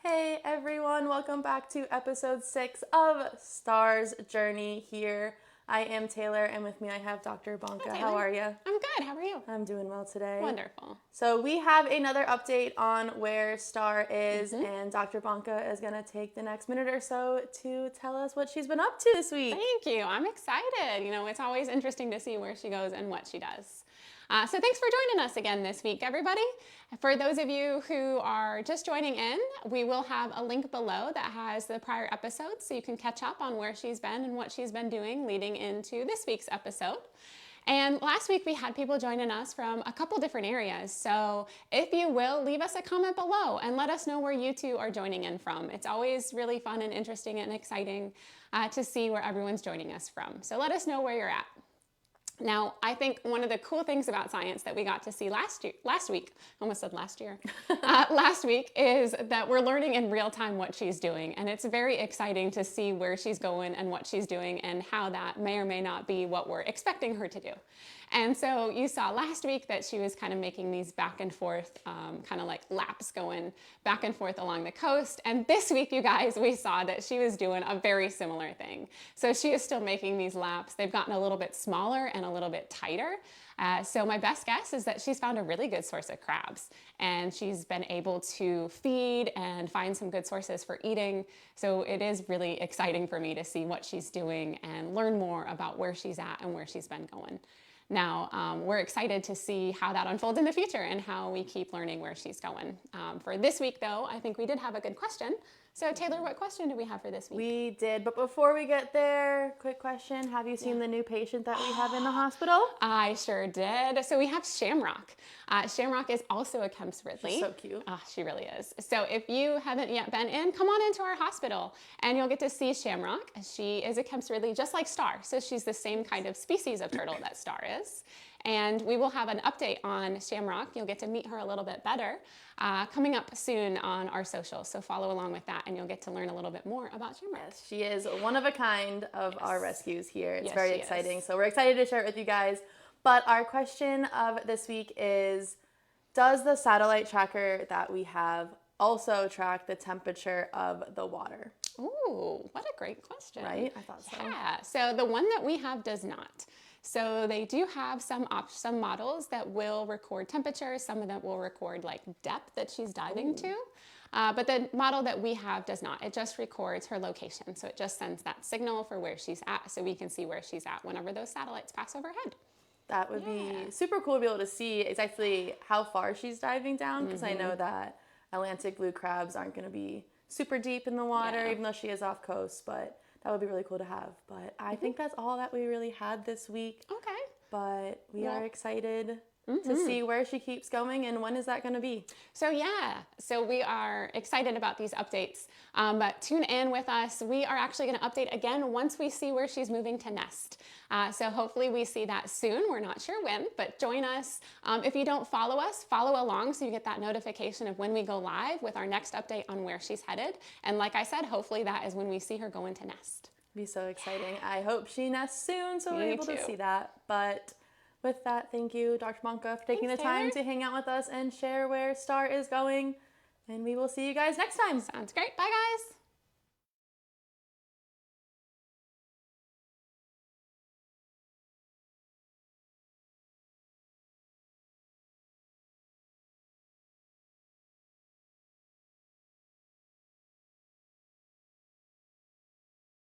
Hey everyone, welcome back to episode 6 of Star's Journey here. I am Taylor and with me I have Dr. Bonka. Hi, How are you? I'm good. How are you? I'm doing well today. Wonderful. So we have another update on where Star is and Dr. Bonka is going to take the next minute or so to tell us what she's been up to this week. Thank you. I'm excited. It's always interesting to see where she goes and what she does. So thanks for joining us again this week, everybody. For those of you who are just joining in, we will have a link below that has the prior episodes so you can catch up on where she's been and what she's been doing leading into this week's episode. And last week we had people joining us from a couple different areas. So if you will, leave us a comment below and let us know where you two are joining in from. It's always really fun and interesting and exciting to see where everyone's joining us from. So let us know where you're at. Now, I think one of the cool things about science that we got to see last week, almost said last year, last week, is that we're learning in real time what she's doing. And it's very exciting to see where she's going and what she's doing and how that may or may not be what we're expecting her to do. And so you saw last week that she was kind of making these back and forth, kind of like laps going back and forth along the coast. And this week, you guys, we saw that she was doing a very similar thing. So she is still making these laps. They've gotten a little bit smaller and a little bit tighter. So my best guess is that she's found a really good source of crabs and she's been able to feed and find some good sources for eating. So it is really exciting for me to see what she's doing and learn more about where she's at and where she's been going. Now, we're excited to see how that unfolds in the future and how we keep learning where she's going. For this week, though, I think we did have a good question. So, Taylor, what question do we have for this week? We did, but before we get there, quick question. Have you seen the new patient that we have in the hospital? I sure did. So we have Shamrock. Shamrock is also a Kemp's Ridley. She's so cute. She really is. So if you haven't yet been in, come on into our hospital and you'll get to see Shamrock. She is a Kemp's Ridley just like Star. So she's the same kind of species of turtle that Star is. And we will have an update on Shamrock. You'll get to meet her a little bit better coming up soon on our socials. So follow along with that and you'll get to learn a little bit more about Shamrock. Yes, she is one of a kind of our rescues here. It's Yes, very she exciting. is. So we're excited to share it with you guys. But our question of this week is, does the satellite tracker that we have also track the temperature of the water? Ooh, what a great question. Right? I thought so. Yeah, so the one that we have does not. So they do have some models that will record temperature. Some of them will record like depth that she's diving to. But the model that we have does not. It just records her location. So it just sends that signal for where she's at so we can see where she's at whenever those satellites pass overhead. That would be super cool to be able to see exactly how far she's diving down, because I know that Atlantic blue crabs aren't going to be super deep in the water, even though she is off coast, but that would be really cool to have. But I think that's all that we really had this week. Okay. But we are excited to see where she keeps going and when is that going to be. So so we are excited about these updates, but tune in with us. We are actually going to update again once we see where she's moving to nest. So hopefully we see that soon. We're not sure when, but join us. If you don't follow us, follow along so you get that notification of when we go live with our next update on where she's headed. And like I said, hopefully that is when we see her going to nest. It'll be so exciting. I hope she nests soon so we're Me able to too. see that. But with that, thank you, Dr. Bonka, for taking Thanks, the time Taylor. to hang out with us and share where Star is going. And we will see you guys next time. Sounds great. Bye, guys.